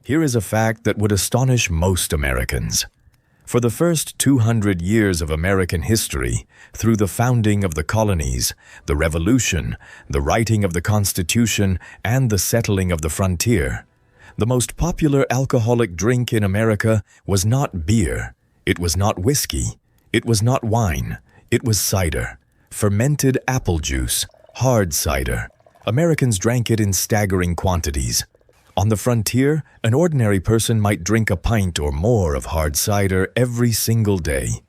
Here is a fact that would astonish most Americans. For the first 200 years of American history, through the founding of the colonies, the Revolution, the writing of the Constitution, and the settling of the frontier, the most popular alcoholic drink in America was not beer, it was not whiskey, it was not wine, it was cider, fermented apple juice, hard cider. Americans drank it in staggering quantities. On the frontier, an ordinary person might drink a pint or more of hard cider every single day.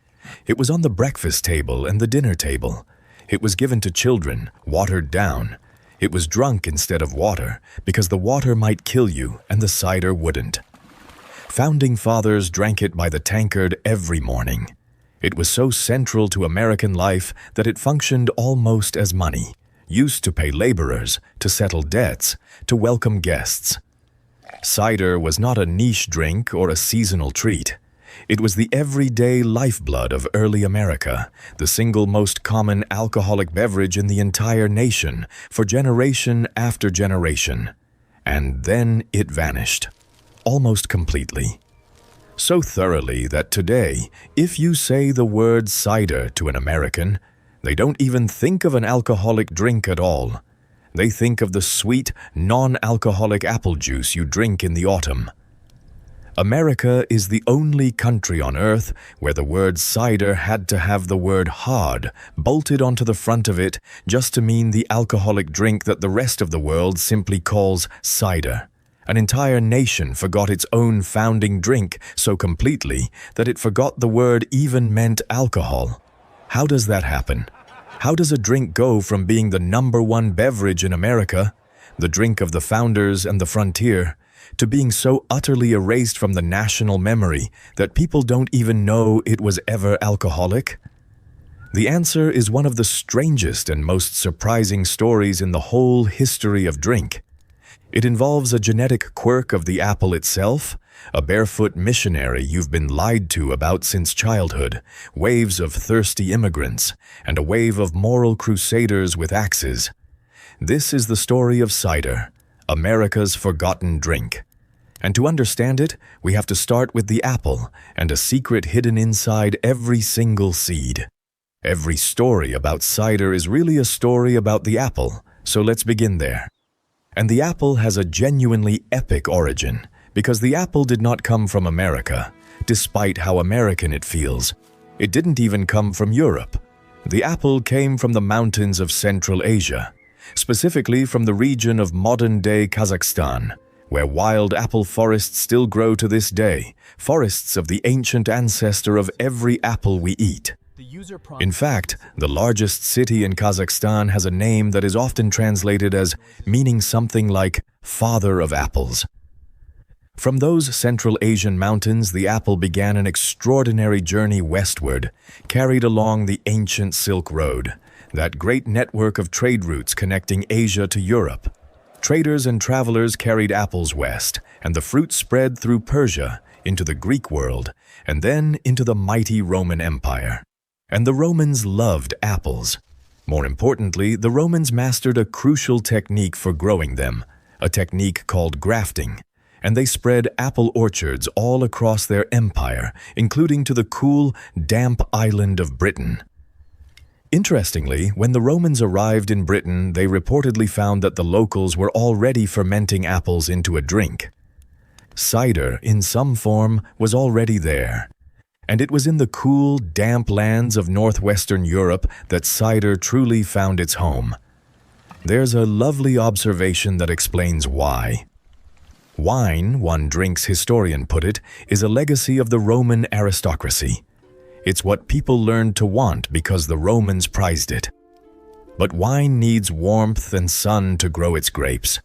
It was on the breakfast table and the dinner table. It was given to children, watered down. It was drunk instead of water, because the water might kill you and the cider wouldn't. Founding fathers drank it by the tankard every morning. It was so central to American life that it functioned almost as money, used to pay laborers, to settle debts, to welcome guests. Cider was not a niche drink or a seasonal treat. It was the everyday lifeblood of early America, the single most common alcoholic beverage in the entire nation for generation after generation. And then it vanished, almost completely. So thoroughly that today, if you say the word cider to an American, they don't even think of an alcoholic drink at all. They think of the sweet, non-alcoholic apple juice you drink in the autumn. America is the only country on earth where the word cider had to have the word hard bolted onto the front of it just to mean the alcoholic drink that the rest of the world simply calls cider. An entire nation forgot its own founding drink so completely that it forgot the word even meant alcohol. How does that happen? How does a drink go from being the #1 beverage in America, the drink of the founders and the frontier, to being so utterly erased from the national memory that people don't even know it was ever alcoholic? The answer is one of the strangest and most surprising stories in the whole history of drink. It involves a genetic quirk of the apple itself, a barefoot missionary you've been lied to about since childhood, waves of thirsty immigrants, and a wave of moral crusaders with axes. This is the story of cider, America's forgotten drink. And to understand it, we have to start with the apple and a secret hidden inside every single seed. Every story about cider is really a story about the apple, so let's begin there. And the apple has a genuinely epic origin, because the apple did not come from America, despite how American it feels. It didn't even come from Europe. The apple came from the mountains of Central Asia, specifically from the region of modern-day Kazakhstan, where wild apple forests still grow to this day, forests of the ancient ancestor of every apple we eat. In fact, the largest city in Kazakhstan has a name that is often translated as meaning something like Father of Apples. From those Central Asian mountains, the apple began an extraordinary journey westward, carried along the ancient Silk Road, that great network of trade routes connecting Asia to Europe. Traders and travelers carried apples west, and the fruit spread through Persia, into the Greek world, and then into the mighty Roman Empire. And the Romans loved apples. More importantly, the Romans mastered a crucial technique for growing them, a technique called grafting, and they spread apple orchards all across their empire, including to the cool, damp island of Britain. Interestingly, when the Romans arrived in Britain, they reportedly found that the locals were already fermenting apples into a drink. Cider, in some form, was already there. And it was in the cool, damp lands of northwestern Europe that cider truly found its home. There's a lovely observation that explains why. Wine, one drinks historian put it, is a legacy of the Roman aristocracy. It's what people learned to want because the Romans prized it. But wine needs warmth and sun to grow its grapes.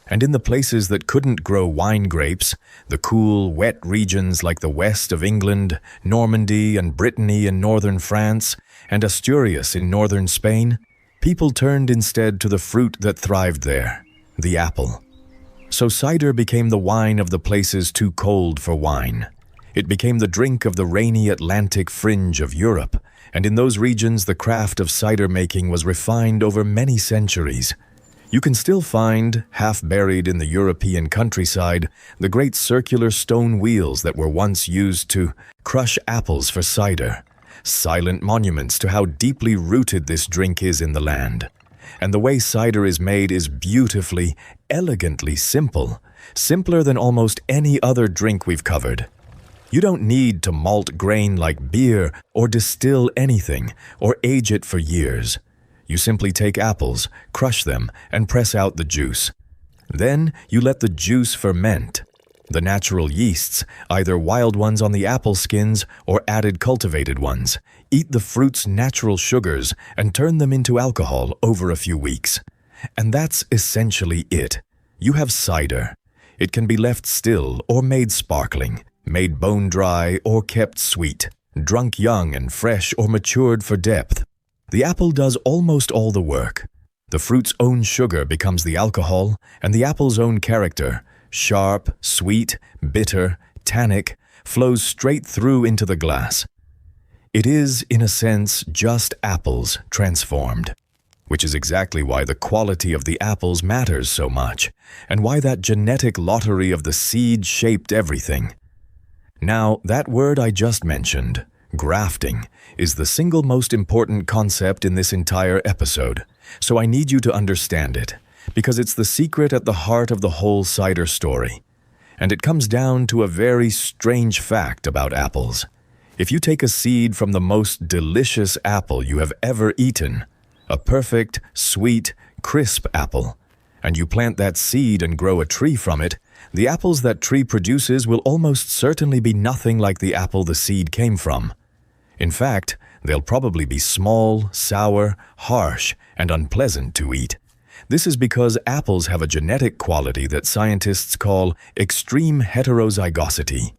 And in the places that couldn't grow wine grapes, the cool, wet regions like the west of England, Normandy and Brittany in northern France, and Asturias in northern Spain, people turned instead to the fruit that thrived there, the apple. So cider became the wine of the places too cold for wine. It became the drink of the rainy Atlantic fringe of Europe, and in those regions the craft of cider making was refined over many centuries. You can still find, half buried in the European countryside, the great circular stone wheels that were once used to crush apples for cider, silent monuments to how deeply rooted this drink is in the land. And the way cider is made is beautifully, elegantly simple, simpler than almost any other drink we've covered. You don't need to malt grain like beer or distill anything or age it for years. You simply take apples, crush them, and press out the juice. Then you let the juice ferment. The natural yeasts, either wild ones on the apple skins or added cultivated ones, eat the fruit's natural sugars and turn them into alcohol over a few weeks. And that's essentially it. You have cider. It can be left still or made sparkling, made bone dry or kept sweet, drunk young and fresh or matured for depth. The apple does almost all the work. The fruit's own sugar becomes the alcohol, and the apple's own character, sharp, sweet, bitter, tannic, flows straight through into the glass. It is, in a sense, just apples transformed, which is exactly why the quality of the apples matters so much, and why that genetic lottery of the seed shaped everything. Now, that word I just mentioned, grafting, is the single most important concept in this entire episode, so I need you to understand it, because it's the secret at the heart of the whole cider story. And it comes down to a very strange fact about apples. If you take a seed from the most delicious apple you have ever eaten, a perfect, sweet, crisp apple, and you plant that seed and grow a tree from it, the apples that tree produces will almost certainly be nothing like the apple the seed came from. In fact, they'll probably be small, sour, harsh, and unpleasant to eat. This is because apples have a genetic quality that scientists call extreme heterozygosity.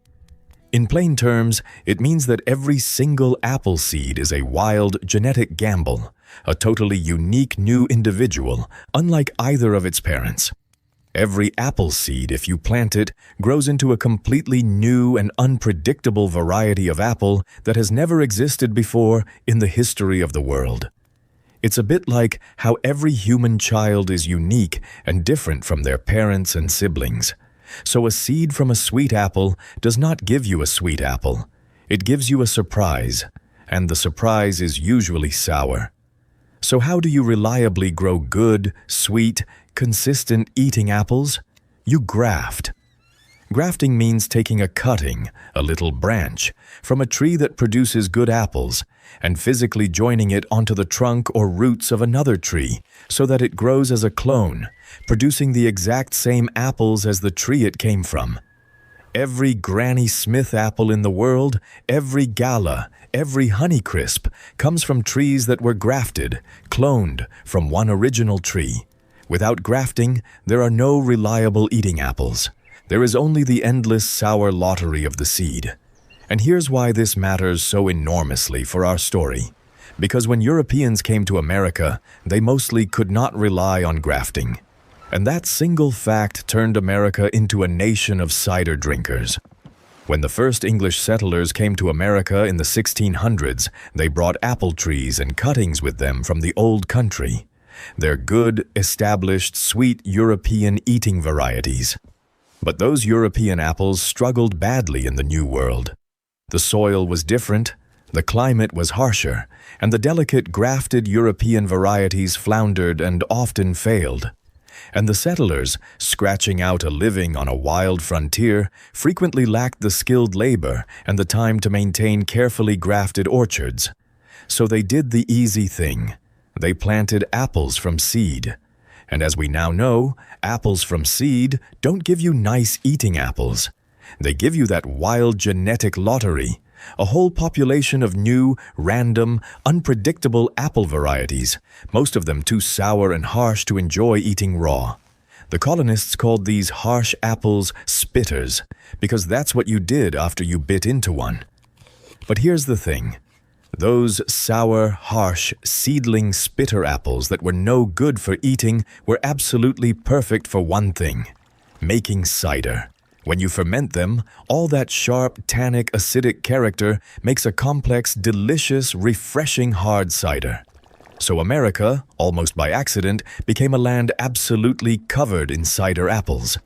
In plain terms, it means that every single apple seed is a wild genetic gamble, a totally unique new individual, unlike either of its parents. Every apple seed, if you plant it, grows into a completely new and unpredictable variety of apple that has never existed before in the history of the world. It's a bit like how every human child is unique and different from their parents and siblings. So a seed from a sweet apple does not give you a sweet apple. It gives you a surprise, and the surprise is usually sour. So how do you reliably grow good, sweet, consistent eating apples? You graft. Grafting means taking a cutting, a little branch, from a tree that produces good apples and physically joining it onto the trunk or roots of another tree so that it grows as a clone, producing the exact same apples as the tree it came from. Every Granny Smith apple in the world, every Gala, every Honeycrisp comes from trees that were grafted, cloned from one original tree. Without grafting, there are no reliable eating apples. There is only the endless sour lottery of the seed. And here's why this matters so enormously for our story. Because when Europeans came to America, they mostly could not rely on grafting. And that single fact turned America into a nation of cider drinkers. When the first English settlers came to America in the 1600s, they brought apple trees and cuttings with them from the old country. They're good, established, sweet European eating varieties. But those European apples struggled badly in the New World. The soil was different, the climate was harsher, and the delicate grafted European varieties floundered and often failed. And the settlers, scratching out a living on a wild frontier, frequently lacked the skilled labor and the time to maintain carefully grafted orchards. So they did the easy thing. They planted apples from seed. And as we now know, apples from seed don't give you nice eating apples. They give you that wild genetic lottery, a whole population of new, random, unpredictable apple varieties, most of them too sour and harsh to enjoy eating raw. The colonists called these harsh apples spitters, because that's what you did after you bit into one. But here's the thing. Those sour, harsh, seedling spitter apples that were no good for eating were absolutely perfect for one thing: making cider. When you ferment them, all that sharp, tannic, acidic character makes a complex, delicious, refreshing hard cider. So America, almost by accident, became a land absolutely covered in cider apples.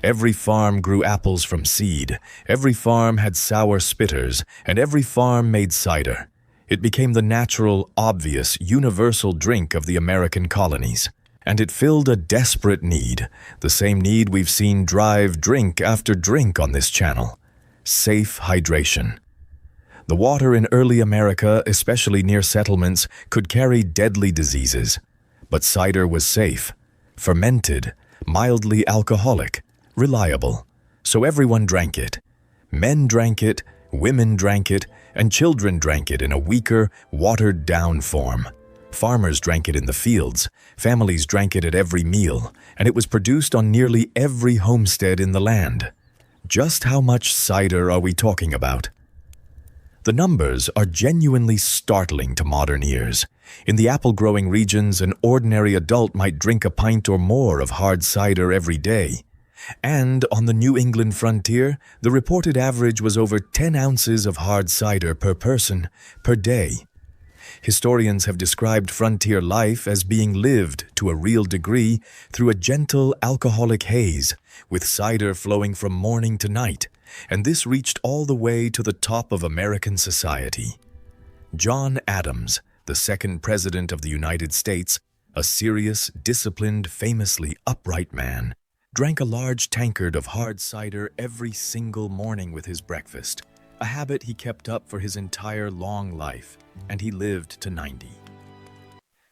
Every farm grew apples from seed, every farm had sour spitters, and every farm made cider. It became the natural, obvious, universal drink of the American colonies. And it filled a desperate need, the same need we've seen drive drink after drink on this channel: safe hydration. The water in early America, especially near settlements, could carry deadly diseases. But cider was safe, fermented, mildly alcoholic, reliable. So everyone drank it. Men drank it, women drank it, and children drank it in a weaker, watered-down form. Farmers drank it in the fields, families drank it at every meal, and it was produced on nearly every homestead in the land. Just how much cider are we talking about? The numbers are genuinely startling to modern ears. In the apple-growing regions, an ordinary adult might drink a pint or more of hard cider every day. And on the New England frontier, the reported average was over 10 ounces of hard cider per person per day. Historians have described frontier life as being lived, to a real degree, through a gentle alcoholic haze, with cider flowing from morning to night, and this reached all the way to the top of American society. John Adams, the second President of the United States, a serious, disciplined, famously upright man, drank a large tankard of hard cider every single morning with his breakfast, a habit he kept up for his entire long life, and he lived to 90.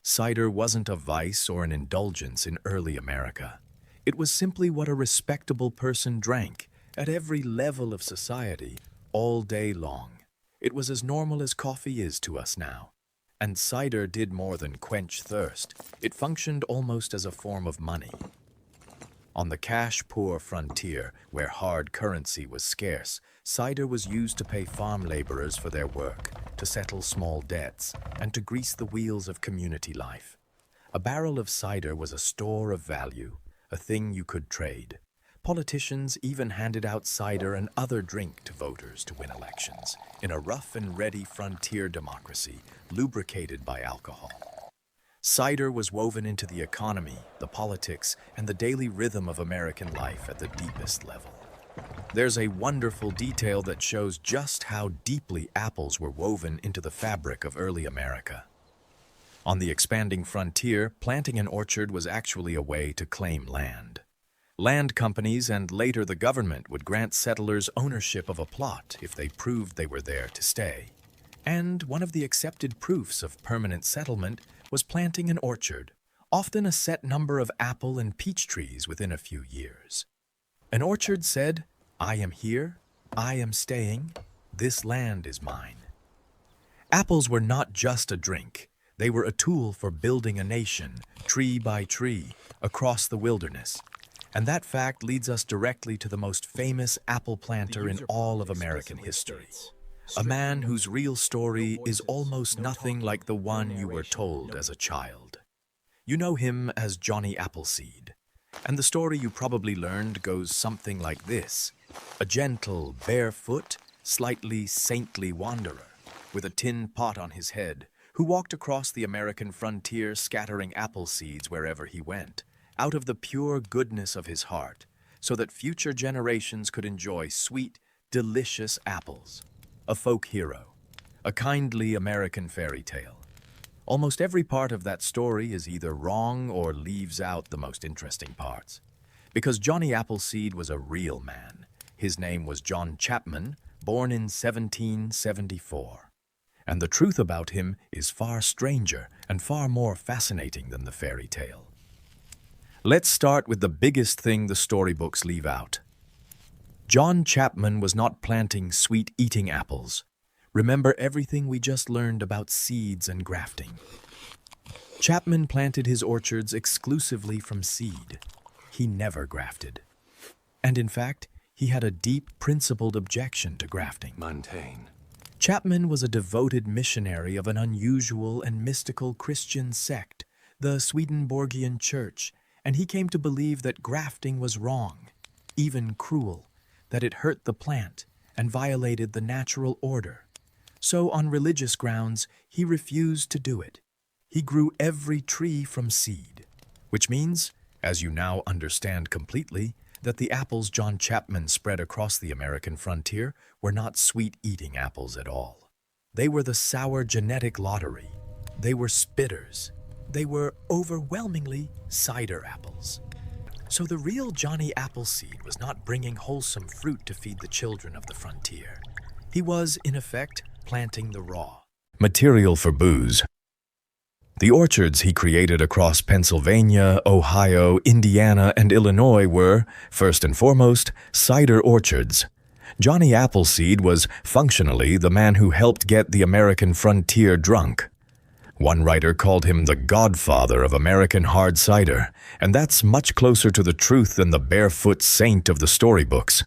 Cider wasn't a vice or an indulgence in early America. It was simply what a respectable person drank, at every level of society, all day long. It was as normal as coffee is to us now. And cider did more than quench thirst. It functioned almost as a form of money. On the cash-poor frontier, where hard currency was scarce, cider was used to pay farm laborers for their work, to settle small debts, and to grease the wheels of community life. A barrel of cider was a store of value, a thing you could trade. Politicians even handed out cider and other drink to voters to win elections, in a rough and ready frontier democracy, lubricated by alcohol. Cider was woven into the economy, the politics, and the daily rhythm of American life at the deepest level. There's a wonderful detail that shows just how deeply apples were woven into the fabric of early America. On the expanding frontier, planting an orchard was actually a way to claim land. Land companies and later the government would grant settlers ownership of a plot if they proved they were there to stay. And one of the accepted proofs of permanent settlement was planting an orchard, often a set number of apple and peach trees within a few years. An orchard said, "I am here, I am staying, this land is mine." Apples were not just a drink, they were a tool for building a nation, tree by tree, across the wilderness. And that fact leads us directly to the most famous apple planter in all of American history. A man whose real story is almost nothing like the one you were told as a child. You know him as Johnny Appleseed. And the story you probably learned goes something like this: a gentle, barefoot, slightly saintly wanderer, with a tin pot on his head, who walked across the American frontier scattering apple seeds wherever he went, out of the pure goodness of his heart, so that future generations could enjoy sweet, delicious apples. A folk hero, a kindly American fairy tale. Almost every part of that story is either wrong or leaves out the most interesting parts. Because Johnny Appleseed was a real man. His name was John Chapman, born in 1774. And the truth about him is far stranger and far more fascinating than the fairy tale. Let's start with the biggest thing the storybooks leave out. John Chapman was not planting sweet-eating apples. Remember everything we just learned about seeds and grafting. Chapman planted his orchards exclusively from seed. He never grafted. And in fact, he had a deep, principled objection to grafting. Montaigne. Chapman was a devoted missionary of an unusual and mystical Christian sect, the Swedenborgian Church, and he came to believe that grafting was wrong, even cruel, that it hurt the plant and violated the natural order. So on religious grounds, he refused to do it. He grew every tree from seed, which means, as you now understand completely, that the apples John Chapman spread across the American frontier were not sweet-eating apples at all. They were the sour genetic lottery. They were spitters. They were overwhelmingly cider apples. So the real Johnny Appleseed was not bringing wholesome fruit to feed the children of the frontier. He was, in effect, planting the raw material for booze. The orchards he created across Pennsylvania, Ohio, Indiana, and Illinois were, first and foremost, cider orchards. Johnny Appleseed was, functionally, the man who helped get the American frontier drunk. One writer called him the godfather of American hard cider, and that's much closer to the truth than the barefoot saint of the storybooks.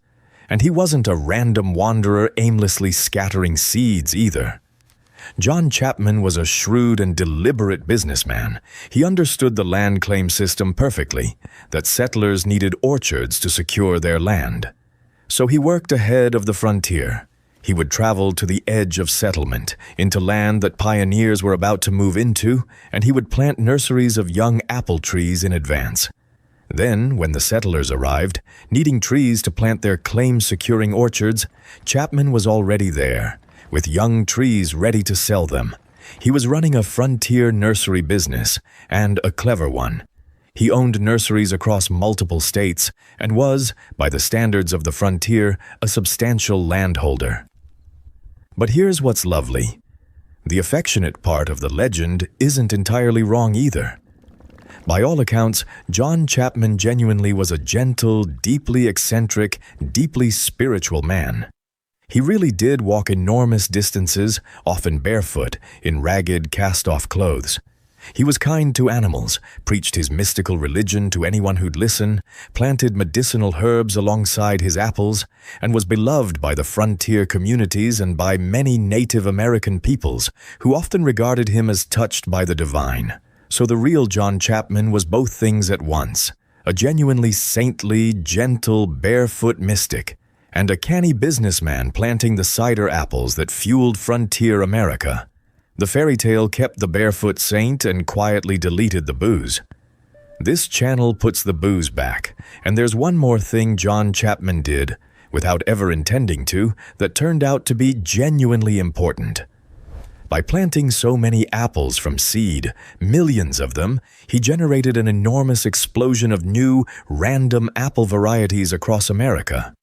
And he wasn't a random wanderer aimlessly scattering seeds either. John Chapman was a shrewd and deliberate businessman. He understood the land claim system perfectly, that settlers needed orchards to secure their land. So he worked ahead of the frontier. He would travel to the edge of settlement, into land that pioneers were about to move into, and he would plant nurseries of young apple trees in advance. Then, when the settlers arrived, needing trees to plant their claim-securing orchards, Chapman was already there, with young trees ready to sell them. He was running a frontier nursery business, and a clever one. He owned nurseries across multiple states and was, by the standards of the frontier, a substantial landholder. But here's what's lovely. The affectionate part of the legend isn't entirely wrong either. By all accounts, John Chapman genuinely was a gentle, deeply eccentric, deeply spiritual man. He really did walk enormous distances, often barefoot, in ragged, cast-off clothes. He was kind to animals, preached his mystical religion to anyone who'd listen, planted medicinal herbs alongside his apples, and was beloved by the frontier communities and by many Native American peoples, who often regarded him as touched by the divine. So the real John Chapman was both things at once, a genuinely saintly, gentle, barefoot mystic, and a canny businessman planting the cider apples that fueled frontier America. The fairy tale kept the barefoot saint and quietly deleted the booze. This channel puts the booze back, and there's one more thing John Chapman did, without ever intending to, that turned out to be genuinely important. By planting so many apples from seed, millions of them, he generated an enormous explosion of new, random apple varieties across America.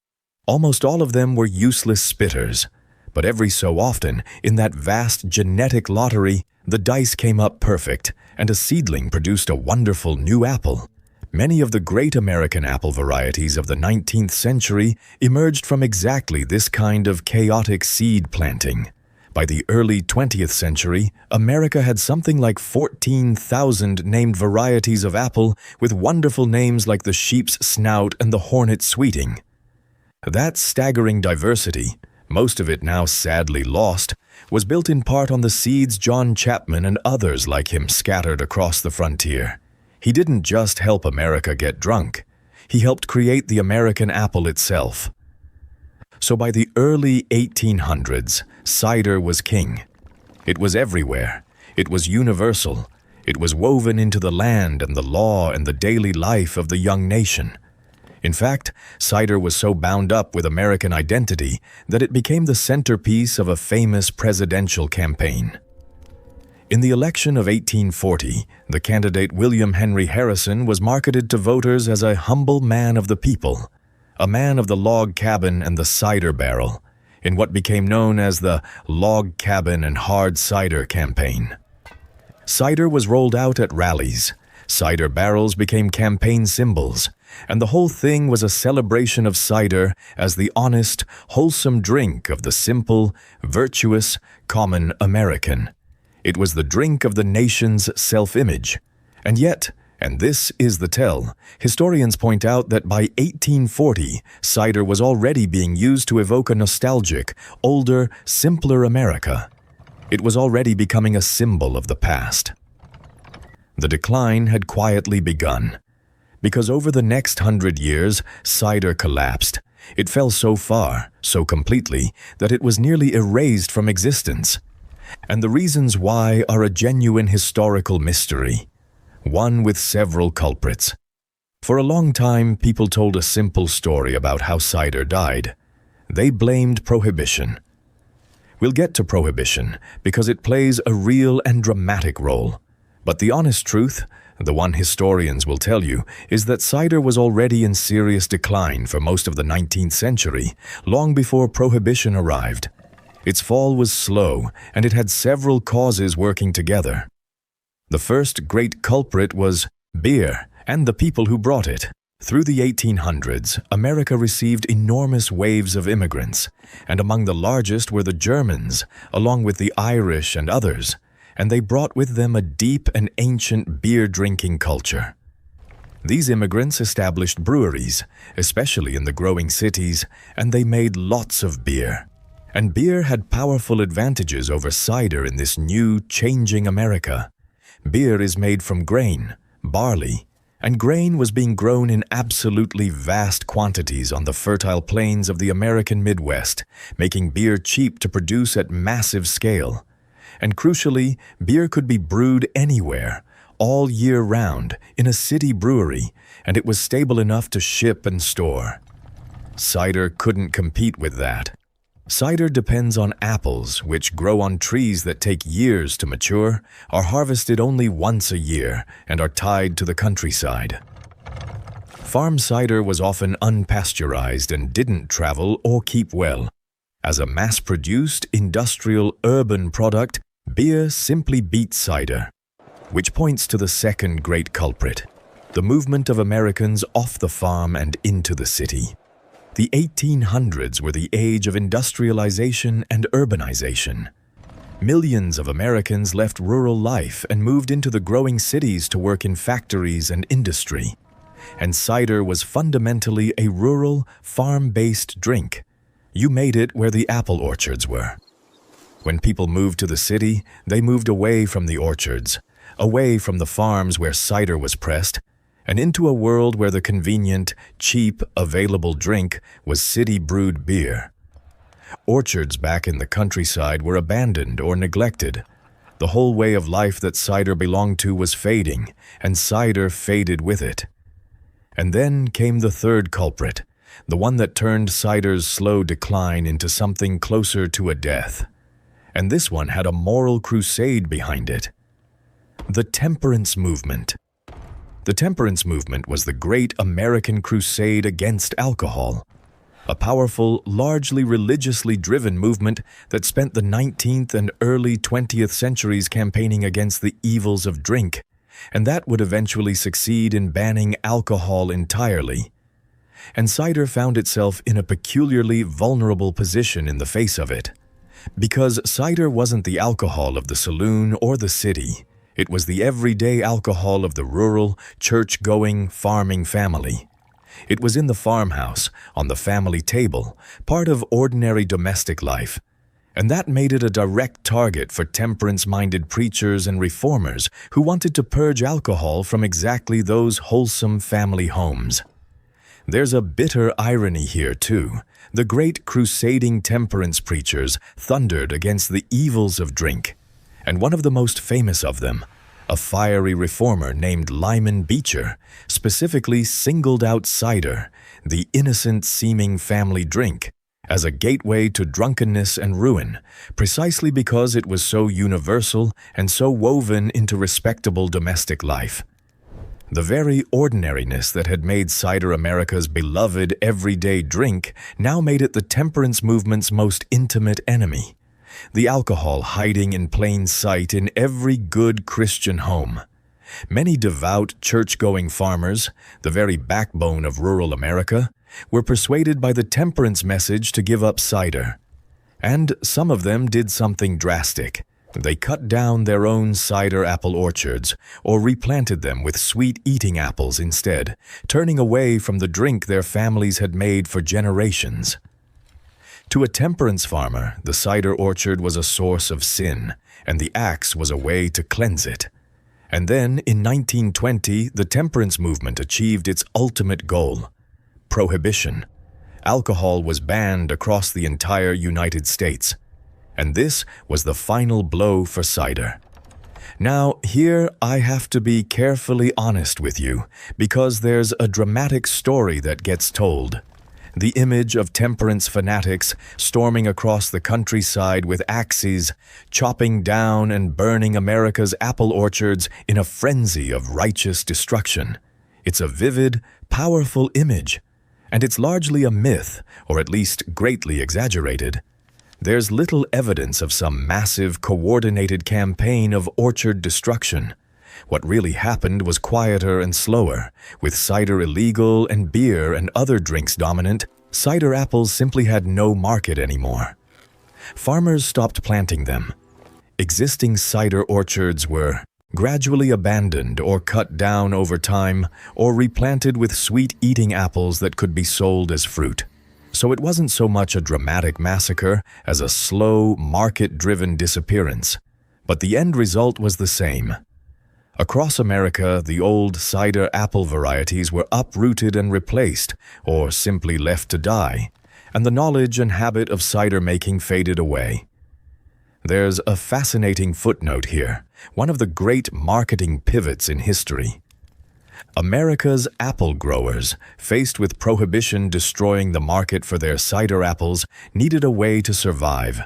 Almost all of them were useless spitters, but every so often, in that vast genetic lottery, the dice came up perfect, and a seedling produced a wonderful new apple. Many of the great American apple varieties of the 19th century emerged from exactly this kind of chaotic seed planting. By the early 20th century, America had something like 14,000 named varieties of apple with wonderful names like the sheep's snout and the hornet sweeting. That staggering diversity, most of it now sadly lost, was built in part on the seeds John Chapman and others like him scattered across the frontier. He didn't just help America get drunk. He helped create the American apple itself. So by the early 1800s, cider was king. It was everywhere. It was universal. It was woven into the land and the law and the daily life of the young nation. In fact, cider was so bound up with American identity that it became the centerpiece of a famous presidential campaign. In the election of 1840, the candidate William Henry Harrison was marketed to voters as a humble man of the people, a man of the log cabin and the cider barrel, in what became known as the Log Cabin and Hard Cider campaign. Cider was rolled out at rallies. Cider barrels became campaign symbols, and the whole thing was a celebration of cider as the honest, wholesome drink of the simple, virtuous, common American. It was the drink of the nation's self-image. And yet, and this is the tell, historians point out that by 1840, cider was already being used to evoke a nostalgic, older, simpler America. It was already becoming a symbol of the past. The decline had quietly begun, because over the next 100 years, cider collapsed. It fell so far, so completely, that it was nearly erased from existence. and the reasons why are a genuine historical mystery, one with several culprits. For a long time, people told a simple story about how cider died. They blamed prohibition. We'll get to prohibition because it plays a real and dramatic role. But the honest truth, the one historians will tell you, is that cider was already in serious decline for most of the 19th century, long before prohibition arrived. Its fall was slow, and it had several causes working together. The first great culprit was beer and the people who brought it. Through the 1800s, America received enormous waves of immigrants, and among the largest were the Germans, along with the Irish and others, and they brought with them a deep and ancient beer-drinking culture. These immigrants established breweries, especially in the growing cities, and they made lots of beer. And beer had powerful advantages over cider in this new, changing America. Beer is made from grain, barley, and grain was being grown in absolutely vast quantities on the fertile plains of the American Midwest, making beer cheap to produce at massive scale. And crucially, beer could be brewed anywhere, all year round, in a city brewery, and it was stable enough to ship and store. Cider couldn't compete with that. Cider depends on apples, which grow on trees that take years to mature, are harvested only once a year, and are tied to the countryside. Farm cider was often unpasteurized and didn't travel or keep well. As a mass-produced, industrial, urban product, beer simply beat cider, which points to the second great culprit, the movement of Americans off the farm and into the city. The 1800s were the age of industrialization and urbanization. Millions of Americans left rural life and moved into the growing cities to work in factories and industry. And cider was fundamentally a rural, farm-based drink. You made it where the apple orchards were. When people moved to the city, they moved away from the orchards, away from the farms where cider was pressed, and into a world where the convenient, cheap, available drink was city-brewed beer. Orchards back in the countryside were abandoned or neglected. The whole way of life that cider belonged to was fading, and cider faded with it. And then came the third culprit, the one that turned cider's slow decline into something closer to a death. And this one had a moral crusade behind it. The Temperance movement. The Temperance movement was the great American crusade against alcohol, a powerful, largely religiously driven movement that spent the 19th and early 20th centuries campaigning against the evils of drink, and that would eventually succeed in banning alcohol entirely. And cider found itself in a peculiarly vulnerable position in the face of it. Because cider wasn't the alcohol of the saloon or the city. It was the everyday alcohol of the rural, church-going, farming family. It was in the farmhouse, on the family table, part of ordinary domestic life. And that made it a direct target for temperance-minded preachers and reformers who wanted to purge alcohol from exactly those wholesome family homes. There's a bitter irony here, too. The great crusading temperance preachers thundered against the evils of drink. And one of the most famous of them, a fiery reformer named Lyman Beecher, specifically singled out cider, the innocent-seeming family drink, as a gateway to drunkenness and ruin, precisely because it was so universal and so woven into respectable domestic life. The very ordinariness that had made cider America's beloved everyday drink now made it the temperance movement's most intimate enemy. The alcohol hiding in plain sight in every good Christian home. Many devout, church-going farmers, the very backbone of rural America, were persuaded by the temperance message to give up cider. And some of them did something drastic. They cut down their own cider apple orchards, or replanted them with sweet-eating apples instead, turning away from the drink their families had made for generations. To a temperance farmer, the cider orchard was a source of sin, and the axe was a way to cleanse it. And then, in 1920, the temperance movement achieved its ultimate goal: prohibition. Alcohol was banned across the entire United States. And this was the final blow for cider. Now, here I have to be carefully honest with you, because there's a dramatic story that gets told. The image of temperance fanatics storming across the countryside with axes, chopping down and burning America's apple orchards in a frenzy of righteous destruction. It's a vivid, powerful image, and it's largely a myth, or at least greatly exaggerated. There's little evidence of some massive, coordinated campaign of orchard destruction. What really happened was quieter and slower. With cider illegal and beer and other drinks dominant, cider apples simply had no market anymore. Farmers stopped planting them. Existing cider orchards were gradually abandoned or cut down over time, or replanted with sweet-eating apples that could be sold as fruit. So it wasn't so much a dramatic massacre as a slow, market-driven disappearance. But the end result was the same. Across America, the old cider apple varieties were uprooted and replaced, or simply left to die, and the knowledge and habit of cider making faded away. There's a fascinating footnote here, one of the great marketing pivots in history. America's apple growers, faced with prohibition destroying the market for their cider apples, needed a way to survive.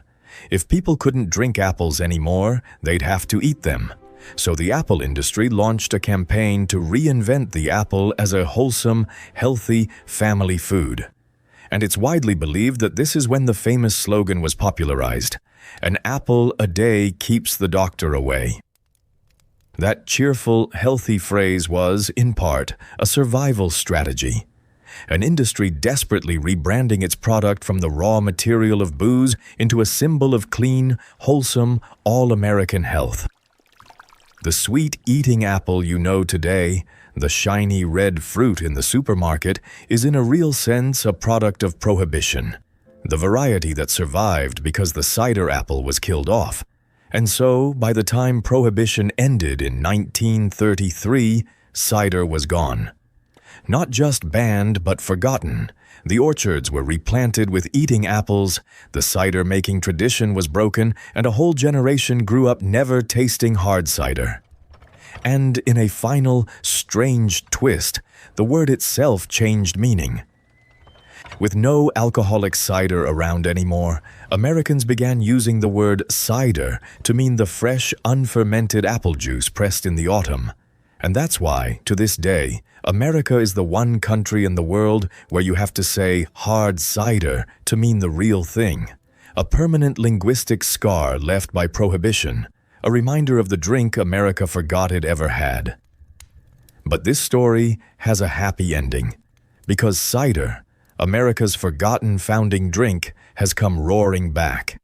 If people couldn't drink apples anymore, they'd have to eat them. So the apple industry launched a campaign to reinvent the apple as a wholesome, healthy family food. And it's widely believed that this is when the famous slogan was popularized: "An apple a day keeps the doctor away." That cheerful, healthy phrase was, in part, a survival strategy. An industry desperately rebranding its product from the raw material of booze into a symbol of clean, wholesome, all-American health. The sweet-eating apple you know today, the shiny red fruit in the supermarket, is in a real sense a product of prohibition, the variety that survived because the cider apple was killed off. And so, by the time prohibition ended in 1933, cider was gone. Not just banned, but forgotten. The orchards were replanted with eating apples, the cider-making tradition was broken, and a whole generation grew up never tasting hard cider. And in a final, strange twist, the word itself changed meaning. With no alcoholic cider around anymore, Americans began using the word cider to mean the fresh, unfermented apple juice pressed in the autumn. And that's why, to this day, America is the one country in the world where you have to say hard cider to mean the real thing. A permanent linguistic scar left by prohibition, a reminder of the drink America forgot it ever had. But this story has a happy ending, because cider, America's forgotten founding drink, has come roaring back.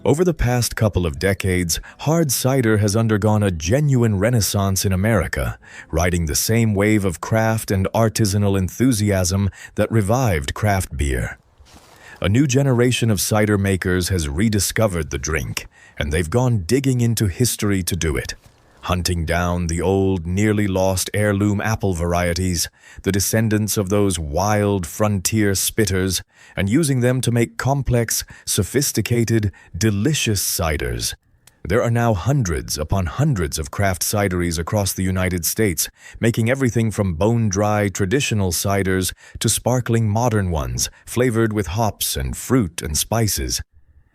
Over the past couple of decades, hard cider has undergone a genuine renaissance in America, riding the same wave of craft and artisanal enthusiasm that revived craft beer. A new generation of cider makers has rediscovered the drink, and they've gone digging into history to do it, hunting down the old, nearly lost heirloom apple varieties, the descendants of those wild frontier spitters, and using them to make complex, sophisticated, delicious ciders. There are now hundreds upon hundreds of craft cideries across the United States, making everything from bone-dry traditional ciders to sparkling modern ones, flavored with hops and fruit and spices.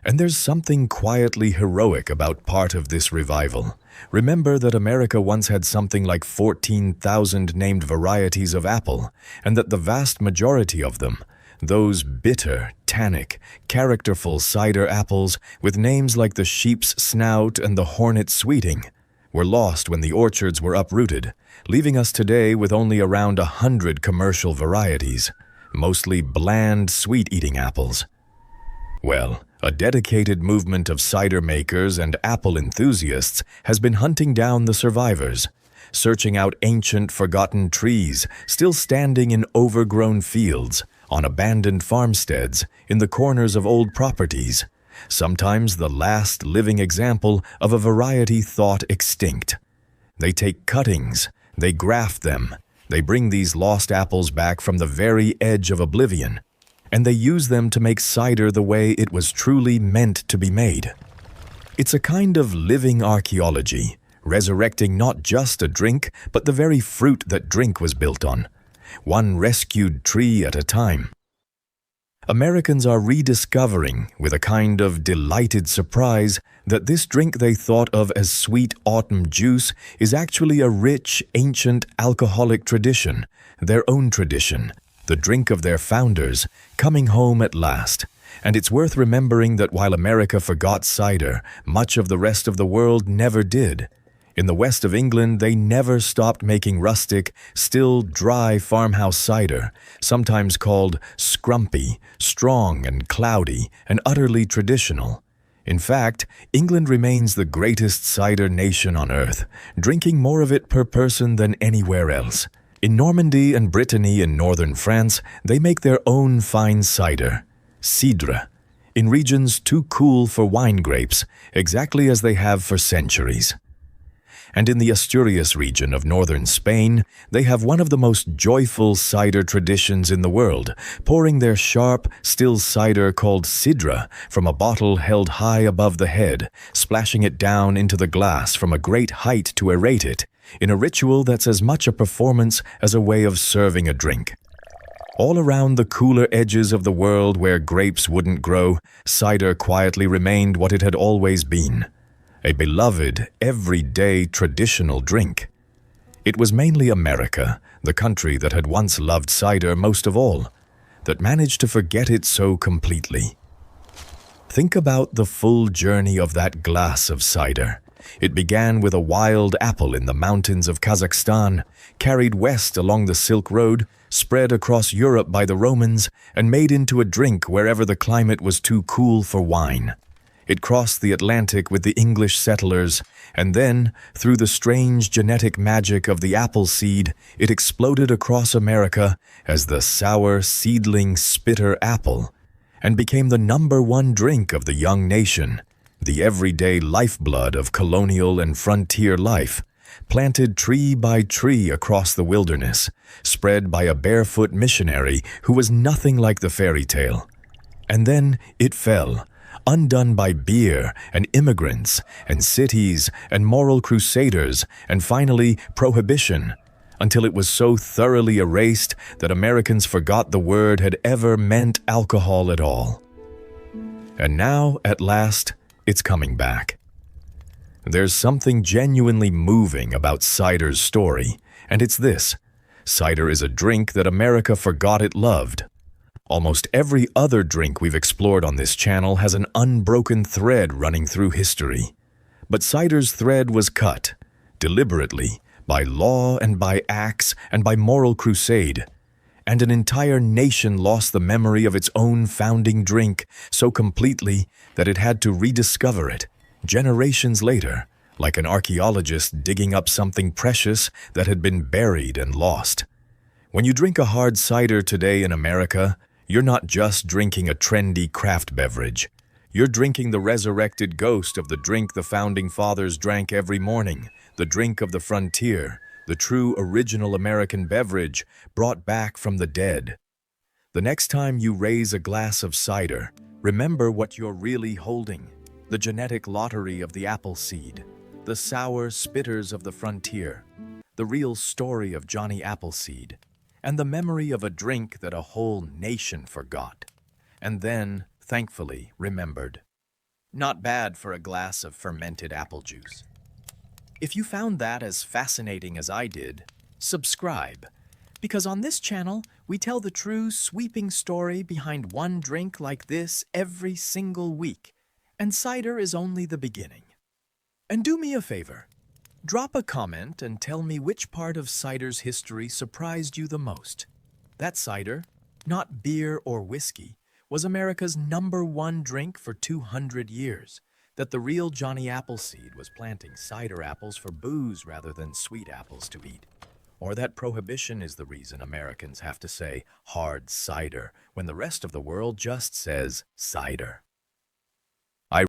And there's something quietly heroic about part of this revival. Remember that America once had something like 14,000 named varieties of apple, and that the vast majority of them, those bitter, tannic, characterful cider apples with names like the sheep's snout and the hornet sweeting, were lost when the orchards were uprooted, leaving us today with only around 100 commercial varieties, mostly bland, sweet-eating apples. Well, a dedicated movement of cider makers and apple enthusiasts has been hunting down the survivors, searching out ancient, forgotten trees still standing in overgrown fields, on abandoned farmsteads, in the corners of old properties, sometimes the last living example of a variety thought extinct. They take cuttings, they graft them, they bring these lost apples back from the very edge of oblivion, and they use them to make cider the way it was truly meant to be made. It's a kind of living archaeology, resurrecting not just a drink, but the very fruit that drink was built on, one rescued tree at a time. Americans are rediscovering, with a kind of delighted surprise, that this drink they thought of as sweet autumn juice is actually a rich, ancient alcoholic tradition, their own tradition, the drink of their founders, coming home at last. And it's worth remembering that while America forgot cider, much of the rest of the world never did. In the west of England, they never stopped making rustic, still dry farmhouse cider, sometimes called scrumpy, strong and cloudy, and utterly traditional. In fact, England remains the greatest cider nation on earth, drinking more of it per person than anywhere else. In Normandy and Brittany in northern France, they make their own fine cider, Cider, in regions too cool for wine grapes, exactly as they have for centuries. And in the Asturias region of northern Spain, they have one of the most joyful cider traditions in the world, pouring their sharp, still cider called sidra from a bottle held high above the head, splashing it down into the glass from a great height to aerate it, in a ritual that's as much a performance as a way of serving a drink. All around the cooler edges of the world where grapes wouldn't grow, cider quietly remained what it had always been, a beloved, everyday traditional drink. It was mainly America, the country that had once loved cider most of all, that managed to forget it so completely. Think about the full journey of that glass of cider. It began with a wild apple in the mountains of Kazakhstan, carried west along the Silk Road, spread across Europe by the Romans, and made into a drink wherever the climate was too cool for wine. It crossed the Atlantic with the English settlers, and then, through the strange genetic magic of the Appleseed, it exploded across America as the sour, seedling spitter apple, and became the #1 drink of the young nation, the everyday lifeblood of colonial and frontier life, planted tree by tree across the wilderness, spread by a barefoot missionary who was nothing like the fairy tale. And then it fell, undone by beer and immigrants and cities and moral crusaders and finally prohibition, until it was so thoroughly erased that Americans forgot the word had ever meant alcohol at all. And now, at last, it's coming back. There's something genuinely moving about cider's story, and it's this: cider is a drink that America forgot it loved. Almost every other drink we've explored on this channel has an unbroken thread running through history. But cider's thread was cut, deliberately, by law and by axe and by moral crusade. And an entire nation lost the memory of its own founding drink so completely that it had to rediscover it, generations later, like an archaeologist digging up something precious that had been buried and lost. When you drink a hard cider today in America, you're not just drinking a trendy craft beverage. You're drinking the resurrected ghost of the drink the Founding Fathers drank every morning, the drink of the frontier, the true original American beverage brought back from the dead. The next time you raise a glass of cider, remember what you're really holding: the genetic lottery of the Appleseed, the sour spitters of the frontier, the real story of Johnny Appleseed, and the memory of a drink that a whole nation forgot, and then, thankfully, remembered. Not bad for a glass of fermented apple juice. If you found that as fascinating as I did, subscribe, because on this channel, we tell the true sweeping story behind one drink like this every single week, and cider is only the beginning. And do me a favor. Drop a comment and tell me which part of cider's history surprised you the most. That cider, not beer or whiskey, was America's #1 drink for 200 years. That the real Johnny Appleseed was planting cider apples for booze rather than sweet apples to eat. Or that prohibition is the reason Americans have to say hard cider when the rest of the world just says cider.